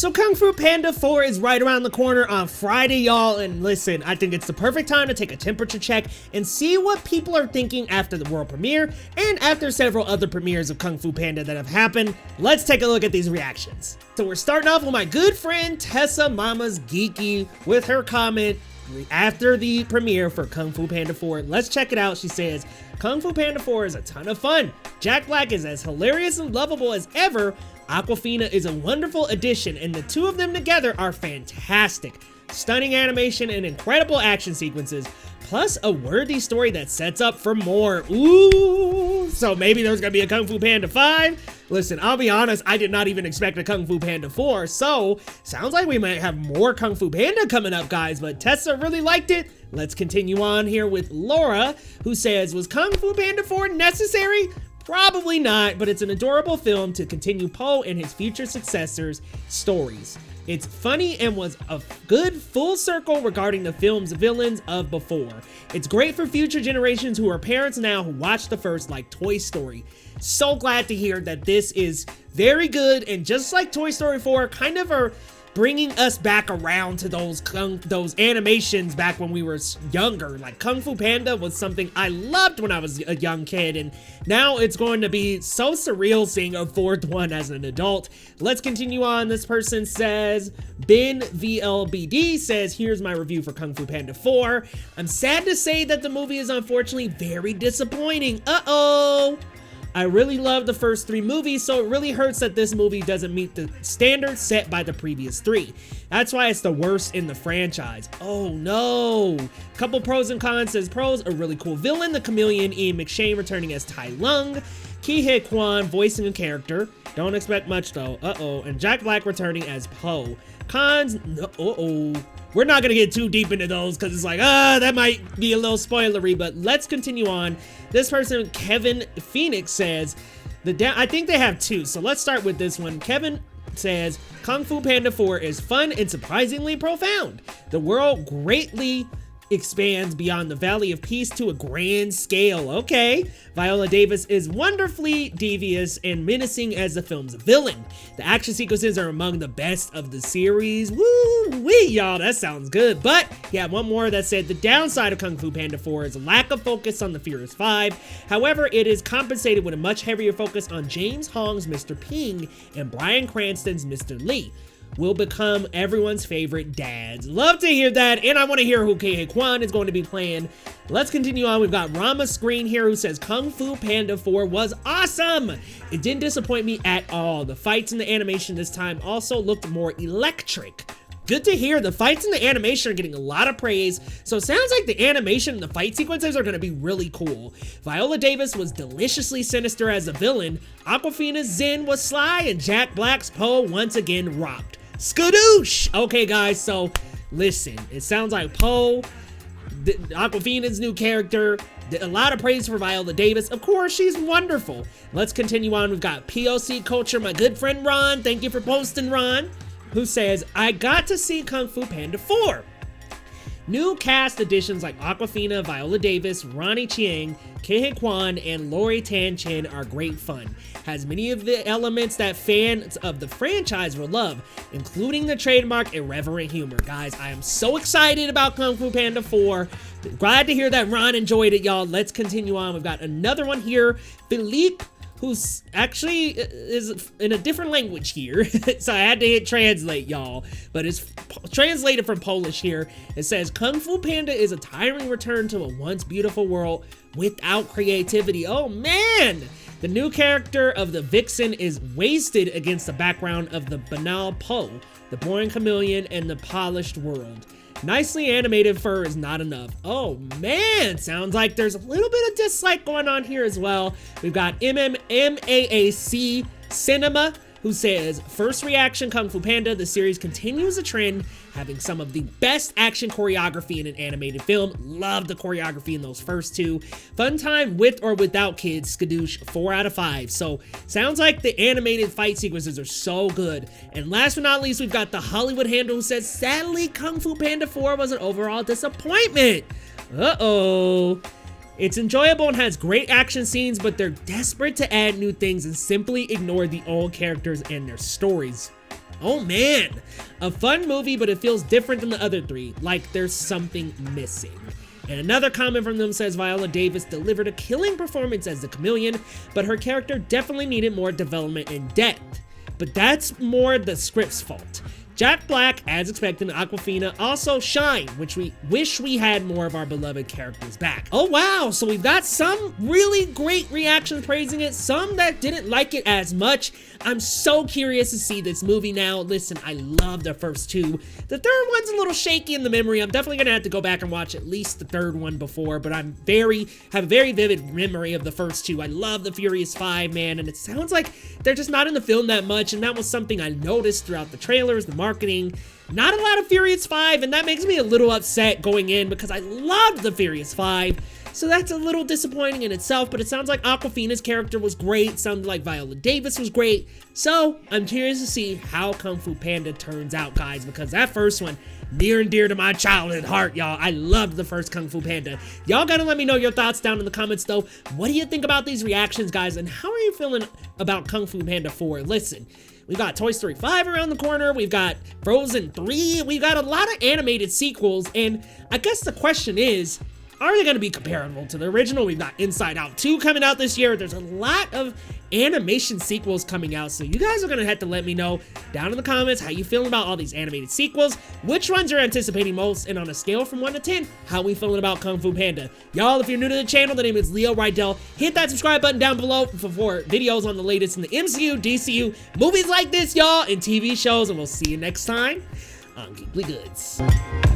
So Kung Fu Panda 4 is right around the corner on Friday, y'all, and listen, I think it's the perfect time to take a temperature check and see what people are thinking after the world premiere and after several other premieres of Kung Fu Panda that have happened. Let's take a look at these reactions. So we're starting off with my good friend Tessa Mama's Geeky with her comment after the premiere for Kung Fu Panda 4. Let's check it out. She says, Kung Fu Panda 4 is a ton of fun. Jack Black is as hilarious and lovable as ever. Awkwafina is a wonderful addition, and the two of them together are fantastic. Stunning animation and incredible action sequences, plus a worthy story that sets up for more. Ooh, so maybe there's gonna be a Kung Fu Panda 5? Listen, I'll be honest, I did not even expect a Kung Fu Panda 4, so sounds like we might have more Kung Fu Panda coming up, guys, but Tessa really liked it. Let's continue on here with Laura, who says, was Kung Fu Panda 4 necessary? Probably not, but it's an adorable film to continue Po and his future successors' stories. It's funny and was a good full circle regarding the film's villains of before. It's great for future generations who are parents now who watch the first, like Toy Story. So glad to hear that this is very good, and just like Toy Story 4, kind of are bringing us back around to those animations back when we were younger. Like Kung Fu Panda was something I loved when I was a young kid, and now it's going to be so surreal seeing a fourth one as an adult. Let's continue on. This person says, Ben VLBD says, here's my review for Kung Fu Panda 4. I'm sad to say that the movie is unfortunately very disappointing. Uh-oh. I really love the first three movies, so it really hurts that this movie doesn't meet the standards set by the previous three. That's why it's the worst in the franchise. Oh no. Couple pros and cons. Says pros, a really cool villain, the Chameleon, Ian McShane returning as Tai Lung, Huy Quan voicing a character. Don't expect much though. Uh-oh. And Jack Black returning as Po. Cons, we're not gonna get too deep into those because it's like, that might be a little spoilery, but let's continue on. This person, Kevin Phoenix, says, I think they have two, so let's start with this one. Kevin says, Kung Fu Panda 4 is fun and surprisingly profound. The world greatly expands beyond the Valley of Peace to a grand scale. Okay. Viola Davis is wonderfully devious and menacing as the film's villain. The action sequences are among the best of the series. Woo-wee, y'all, that sounds good. But, yeah, one more that said, the downside of Kung Fu Panda 4 is a lack of focus on the Furious 5. However, it is compensated with a much heavier focus on James Hong's Mr. Ping and Bryan Cranston's Mr. Lee. Will become everyone's favorite dads. Love to hear that, and I want to hear who Huy Quan is going to be playing. Let's continue on. We've got ramasscreen here who says Kung Fu Panda 4 was awesome. It didn't disappoint me at all. The fights and the animation this time also looked more electric. Good to hear. The fights and the animation are getting a lot of praise, so it sounds like the animation and the fight sequences are going to be really cool. Viola Davis was deliciously sinister as a villain. Awkwafina's Zhen was sly, and Jack Black's Po once again rocked. SKADOOSH! Okay, guys, so listen, it sounds like Po, Awkwafina's new character, a lot of praise for Viola Davis. Of course, she's wonderful. Let's continue on. We've got PLC Culture, my good friend Ron. Thank you for posting, Ron, who says, I got to see Kung Fu Panda 4. New cast additions like Awkwafina, Viola Davis, Ronny Chieng, Huy Quan, and Tan Chinn are great fun. Has many of the elements that fans of the franchise will love, including the trademark irreverent humor. Guys, I am so excited about Kung Fu Panda 4. Glad to hear that Ron enjoyed it, y'all. Let's continue on. We've got another one here. Philippe, who's actually is in a different language here. So I had to hit translate, y'all. But it's translated from Polish here. It says, Kung Fu Panda is a tiring return to a once beautiful world without creativity. Oh, man! The new character of the Vixen is wasted against the background of the banal Po, the boring Chameleon, and the polished world. Nicely animated fur is not enough. Oh man, sounds like there's a little bit of dislike going on here as well. We've got MMMAC Cinema, who says, first reaction Kung Fu Panda, the series continues a trend, having some of the best action choreography in an animated film. Love the choreography in those first two. Fun time with or without kids, SKADOOSH 4 out of 5. So sounds like the animated fight sequences are so good. And last but not least, we've got the Hollywood Handle who says, sadly, Kung Fu Panda 4 was an overall disappointment. Uh-oh. It's enjoyable and has great action scenes, but they're desperate to add new things and simply ignore the old characters and their stories. Oh man, a fun movie, but it feels different than the other three, like there's something missing. And another comment from them says Viola Davis delivered a killing performance as the Chameleon, but her character definitely needed more development and depth. But that's more the script's fault. Jack Black, as expected, and Awkwafina also shine, which we wish we had more of our beloved characters back. Oh wow, so we've got some really great reactions praising it, some that didn't like it as much. I'm so curious to see this movie now. Listen, I love the first two. The third one's a little shaky in the memory. I'm definitely gonna have to go back and watch at least the third one before, but have a very vivid memory of the first two. I love the Furious 5, man, and it sounds like they're just not in the film that much, and that was something I noticed throughout the trailers, the marketing. Not a lot of Furious 5, and that makes me a little upset going in because I loved the Furious 5. So that's a little disappointing in itself, but it sounds like Awkwafina's character was great, sounded like Viola Davis was great. So I'm curious to see how Kung Fu Panda turns out, guys, because that first one, near and dear to my childhood heart, y'all. I loved the first Kung Fu Panda. Y'all gotta let me know your thoughts down in the comments, though. What do you think about these reactions, guys, and how are you feeling about Kung Fu Panda 4? Listen, we've got Toy Story 5 around the corner, we've got Frozen 3, we've got a lot of animated sequels, and I guess the question is, are they going to be comparable to the original? We've got Inside Out 2 coming out this year. There's a lot of animation sequels coming out, so you guys are going to have to let me know down in the comments how you feeling about all these animated sequels, which ones you're anticipating most, and on a scale from 1 to 10, how we feeling about Kung Fu Panda. Y'all, if you're new to the channel, the name is Leo Rydell. Hit that subscribe button down below for videos on the latest in the MCU, DCU, movies like this, y'all, and TV shows, and we'll see you next time on Geekly Goods.